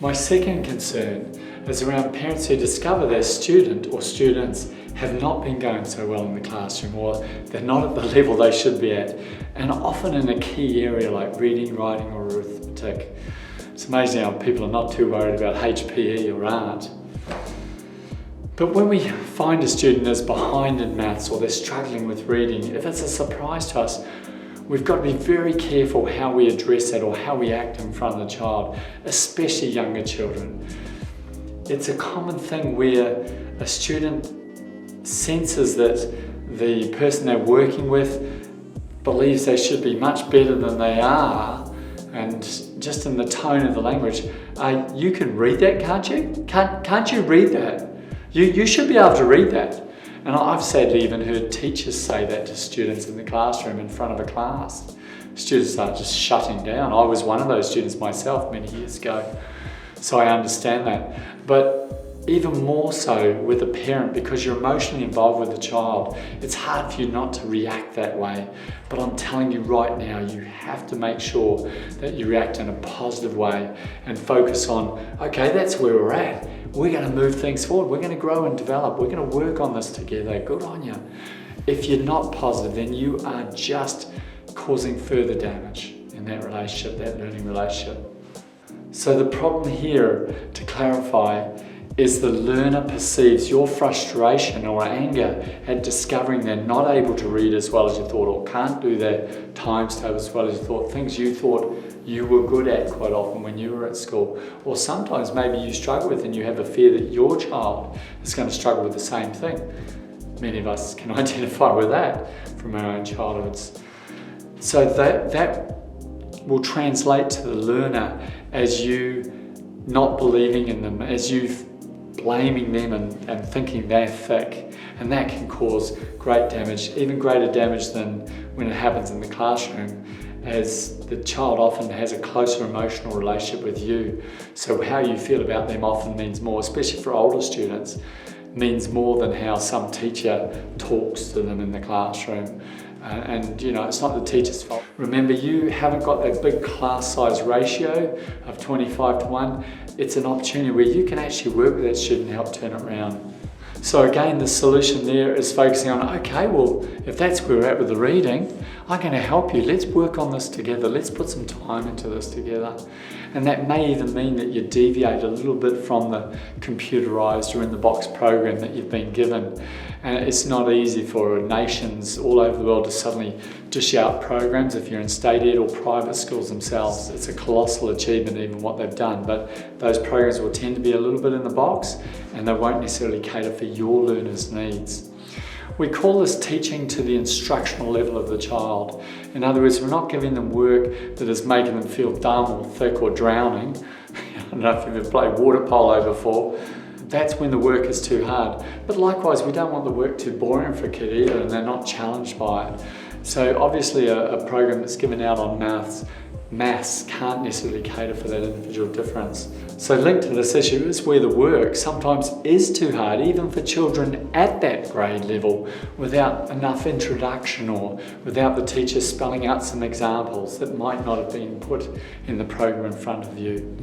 My second concern is around parents who discover their student or students have not been going so well in the classroom, or they're not at the level they should be at, and often in a key area like reading, writing or arithmetic. It's amazing how people are not too worried about HPE or art. But when we find a student is behind in maths or they're struggling with reading, if it's a surprise to us, we've got to be very careful how we address that or how we act in front of the child, especially younger children. It's a common thing where a student senses that the person they're working with believes they should be much better than they are, and just in the tone of the language, you can read that, can't you? Can't you read that? You should be able to read that. And I've sadly even heard teachers say that to students in the classroom in front of a class. Students start just shutting down. I was one of those students myself many years ago, so I understand that. But even more so with a parent, because you're emotionally involved with the child, it's hard for you not to react that way. But I'm telling you right now, you have to make sure that you react in a positive way and focus on, okay, that's where we're at. We're going to move things forward. We're going to grow and develop. We're going to work on this together. Good on you. If you're not positive, then you are just causing further damage in that relationship, that learning relationship. So the problem here, to clarify, is the learner perceives your frustration or anger at discovering they're not able to read as well as you thought, or can't do their times table as well as you thought, things you thought you were good at quite often when you were at school, or sometimes maybe you struggle with and you have a fear that your child is going to struggle with the same thing. Many of us can identify with that from our own childhoods. So that will translate to the learner as you not believing in them, as you blaming them and thinking they're thick, and that can cause great damage, even greater damage than when it happens in the classroom, as the child often has a closer emotional relationship with you. So how you feel about them often means more, especially for older students, means more than how some teacher talks to them in the classroom. And you know, it's not the teacher's fault. Remember, you haven't got that big class size ratio of 25:1. It's an opportunity where you can actually work with that student and help turn it around. So again, the solution there is focusing on, okay, well, if that's where we're at with the reading, I'm going to help you. Let's work on this together. Let's put some time into this together. And that may even mean that you deviate a little bit from the computerized or in-the-box program that you've been given. And it's not easy for nations all over the world to suddenly dish out programs if you're in state ed or private schools themselves. It's a colossal achievement even what they've done, but those programs will tend to be a little bit in the box and they won't necessarily cater for your learners' needs. We call this teaching to the instructional level of the child. In other words, we're not giving them work that is making them feel dumb or thick or drowning. I don't know if you've ever played water polo before. That's when the work is too hard. But likewise, we don't want the work too boring for a kid either, and they're not challenged by it. So obviously a program that's given out on maths can't necessarily cater for that individual difference. So linked to this issue is where the work sometimes is too hard, even for children at that grade level, without enough introduction or without the teacher spelling out some examples that might not have been put in the program in front of you.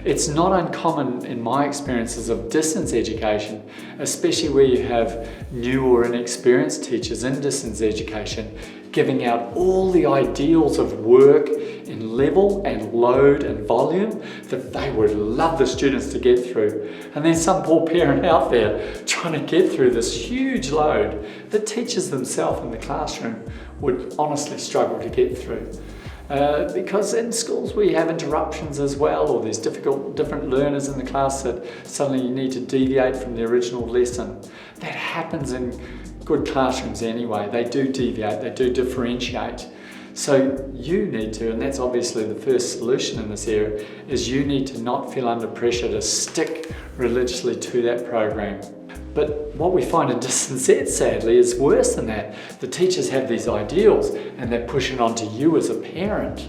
It's not uncommon in my experiences of distance education, especially where you have new or inexperienced teachers in distance education, giving out all the ideals of work in level and load and volume that they would love the students to get through. And then some poor parent out there trying to get through this huge load that teachers themselves in the classroom would honestly struggle to get through. Because in schools we have interruptions as well, or there's different learners in the class that suddenly you need to deviate from the original lesson. That happens in good classrooms anyway. They do deviate, they do differentiate. So you need to, and that's obviously the first solution in this area, is you need to not feel under pressure to stick religiously to that program. But what we find in distance ed, sadly, is worse than that. The teachers have these ideals and they're pushing onto you as a parent.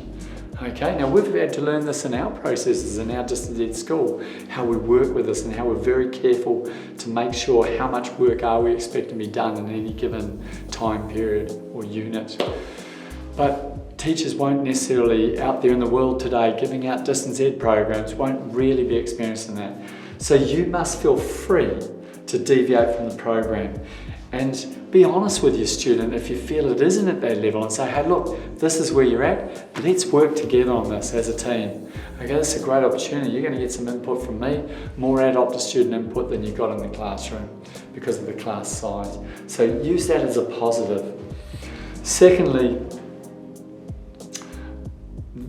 Okay, now we've had to learn this in our processes in our distance ed school, how we work with this and how we're very careful to make sure how much work are we expecting to be done in any given time period or unit. But teachers won't necessarily out there in the world today giving out distance ed programs won't really be experiencing that. So you must feel free to deviate from the program and be honest with your student if you feel it isn't at that level and say, hey look, this is where you're at, let's work together on this as a team. Okay, this is a great opportunity. You're going to get some input from me, more adult to student input than you got in the classroom because of the class size. So use that as a positive. Secondly,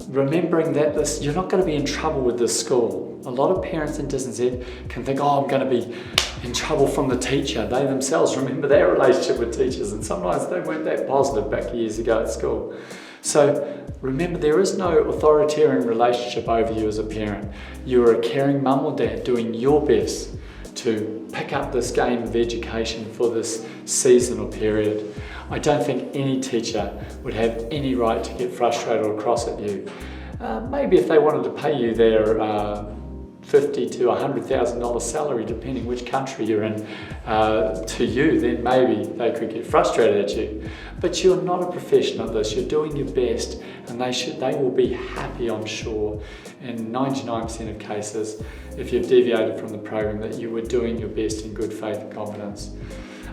remembering that you're not going to be in trouble with this school. A lot of parents in distance ed can think, oh, I'm going to be in trouble from the teacher. They themselves remember their relationship with teachers, and sometimes they weren't that positive back years ago at school. So remember, there is no authoritarian relationship over you as a parent. You're a caring mum or dad doing your best to pick up this game of education for this seasonal period. I don't think any teacher would have any right to get frustrated or cross at you. Maybe if they wanted to pay you their $50,000 to $100,000 salary, depending which country you're in, to you, then maybe they could get frustrated at you. But you're not a professional at this. You're doing your best, and they will be happy, I'm sure, in 99% of cases, if you've deviated from the program, that you were doing your best in good faith and confidence.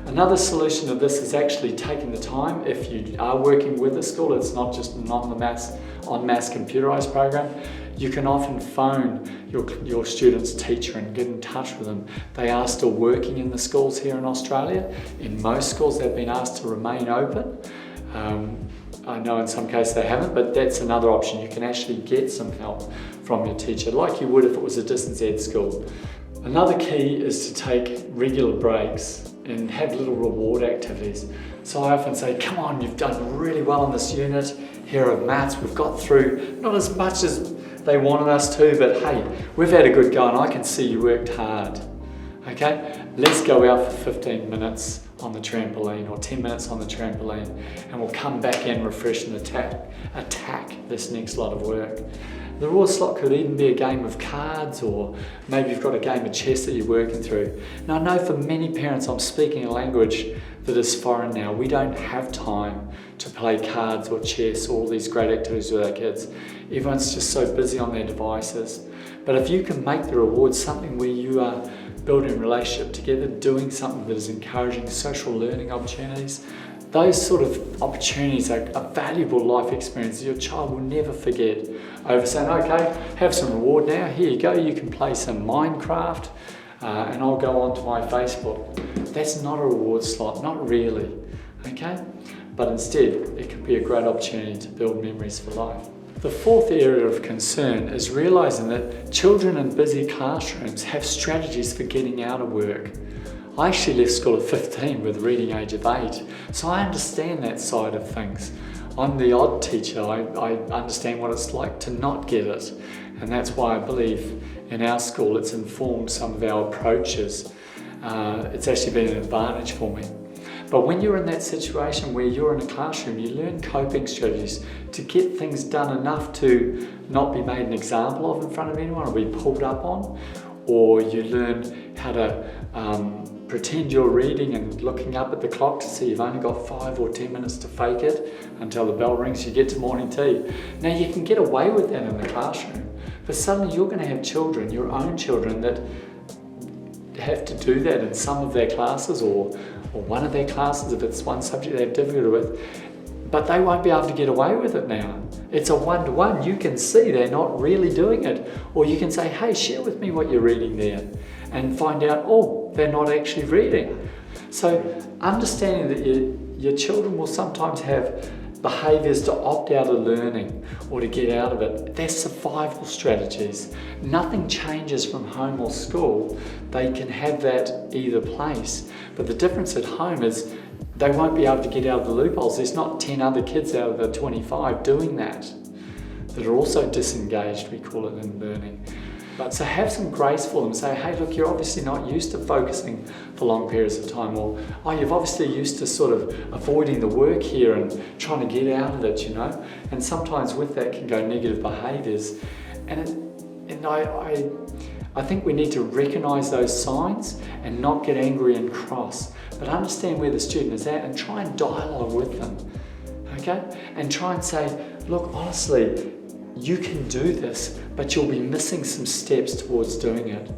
Another solution to this is actually taking the time. If you are working with a school, it's not just an en masse computerized program. You can often phone your student's teacher and get in touch with them. They are still working in the schools here in Australia. In most schools, they've been asked to remain open. I know in some cases they haven't, but that's another option. You can actually get some help from your teacher, like you would if it was a distance ed school. Another key is to take regular breaks and have little reward activities. So I often say, come on, you've done really well in this unit. Here are maths, we've got through not as much as they wanted us to, but hey, we've had a good go and I can see you worked hard. Okay, let's go out for 15 minutes on the trampoline or 10 minutes on the trampoline, and we'll come back in, refresh and attack this next lot of work. The reward slot could even be a game of cards, or maybe you've got a game of chess that you're working through. Now I know for many parents, I'm speaking a language that is foreign now. We don't have time to play cards or chess or all these great activities with our kids. Everyone's just so busy on their devices. But if you can make the reward something where you are building a relationship together, doing something that is encouraging social learning opportunities, those sort of opportunities are a valuable life experience your child will never forget. Over saying, okay, have some reward now, here you go, you can play some Minecraft and I'll go onto my Facebook. That's not a reward slot, not really, okay? But instead, it can be a great opportunity to build memories for life. The fourth area of concern is realising that children in busy classrooms have strategies for getting out of work. I actually left school at 15 with a reading age of 8, so I understand that side of things. I'm the odd teacher. I understand what it's like to not get it, and that's why I believe in our school it's informed some of our approaches. It's actually been an advantage for me. But when you're in that situation where you're in a classroom, you learn coping strategies to get things done enough to not be made an example of in front of anyone or be pulled up on, or you learn how to pretend you're reading and looking up at the clock to see you've only got 5 or 10 minutes to fake it until the bell rings, you get to morning tea. Now you can get away with that in the classroom, but suddenly you're going to have children, your own children, that have to do that in some of their classes or one of their classes if it's one subject they have difficulty with, but they won't be able to get away with it now. It's a one-to-one. You can see they're not really doing it, or you can say, hey, share with me what you're reading there, and find out, oh, they're not actually reading. So understanding that your children will sometimes have behaviours to opt out of learning or to get out of it, they're survival strategies. Nothing changes from home or school. They can have that either place. But the difference at home is they won't be able to get out of the loopholes. There's not 10 other kids out of the 25 doing that are also disengaged, we call it, in learning. But so have some grace for them. Say, hey, look, you're obviously not used to focusing for long periods of time, or oh, you're obviously used to sort of avoiding the work here and trying to get out of it, you know. And sometimes with that can go negative behaviours. And I think we need to recognise those signs and not get angry and cross, but understand where the student is at and try and dialogue with them, okay? And try and say, look, honestly, you can do this, but you'll be missing some steps towards doing it.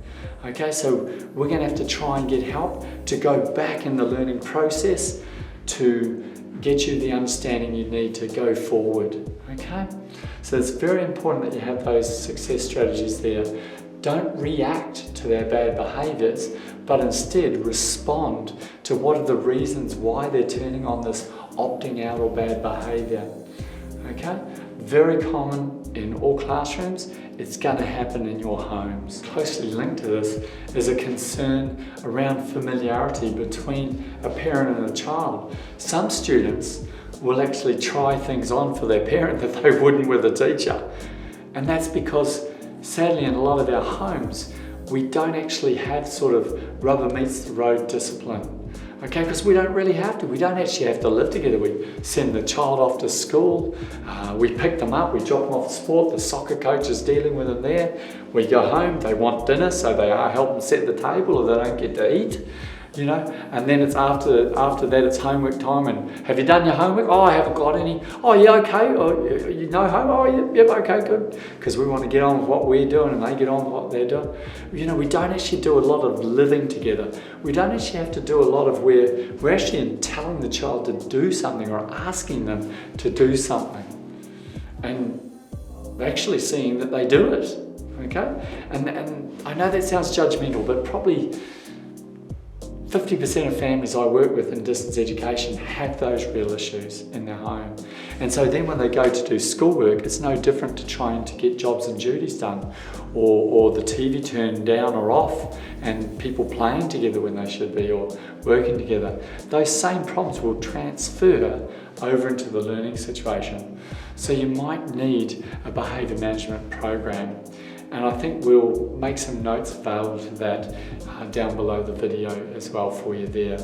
Okay, so we're going to have to try and get help to go back in the learning process to get you the understanding you need to go forward. Okay, so it's very important that you have those success strategies there. Don't react to their bad behaviours, but instead respond to what are the reasons why they're turning on this opting out or bad behaviour. Okay, very common in all classrooms. It's going to happen in your homes. Closely linked to this is a concern around familiarity between a parent and a child. Some students will actually try things on for their parent that they wouldn't with a teacher. And that's because, sadly, in a lot of our homes, we don't actually have sort of rubber meets the road discipline. Okay, because we don't really have to. We don't actually have to live together. We send the child off to school, we pick them up, we drop them off to sport, the soccer coach is dealing with them there. We go home, they want dinner, so they are helping set the table or they don't get to eat. You know, and then it's after that it's homework time, and have you done your homework? Oh, I haven't got any. Oh yeah, okay. Oh, you know home? Oh yep, okay, good. Because we want to get on with what we're doing and they get on with what they're doing. You know, we don't actually do a lot of living together. We don't actually have to do a lot of where we're actually telling the child to do something or asking them to do something. And actually seeing that they do it. Okay? And I know that sounds judgmental, but probably 50% of families I work with in distance education have those real issues in their home. And so then when they go to do schoolwork, it's no different to trying to get jobs and duties done, or the TV turned down or off, and people playing together when they should be, or working together. Those same problems will transfer over into the learning situation. So you might need a behaviour management program. And I think we'll make some notes available to that down below the video as well for you there.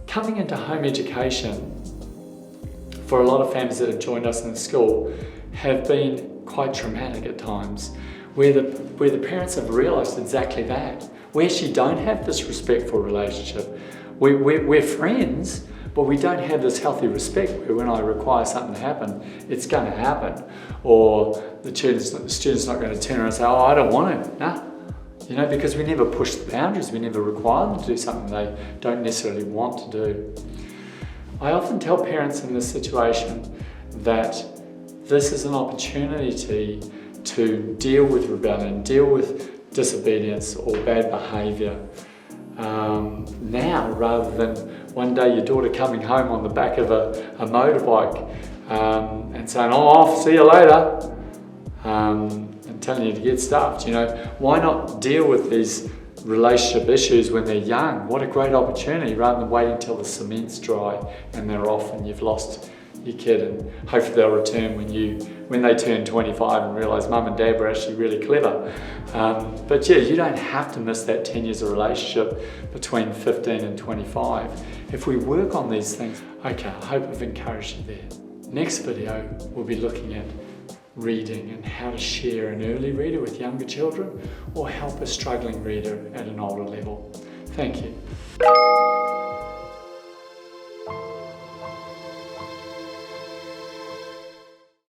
Coming into home education, for a lot of families that have joined us in the school, have been quite traumatic at times, where the parents have realised exactly that. We actually don't have this respectful relationship. We're friends, but we don't have this healthy respect where when I require something to happen, it's going to happen. Or the student's not going to turn around and say, oh, I don't want to. Nah. You know, because we never push the boundaries, we never require them to do something they don't necessarily want to do. I often tell parents in this situation that this is an opportunity to deal with rebellion, deal with disobedience or bad behaviour now, rather than one day your daughter coming home on the back of a motorbike and saying, oh, off, see you later, and telling you to get stuffed. You know, why not deal with these relationship issues when they're young? What a great opportunity, rather than waiting until the cement's dry and they're off and you've lost your kid, and hopefully they'll return when they turn 25 and realise mum and dad were actually really clever. But yeah, you don't have to miss that 10 years of relationship between 15 and 25 if we work on these things. Okay, I hope I've encouraged you there. Next video, we'll be looking at reading and how to share an early reader with younger children or help a struggling reader at an older level. Thank you.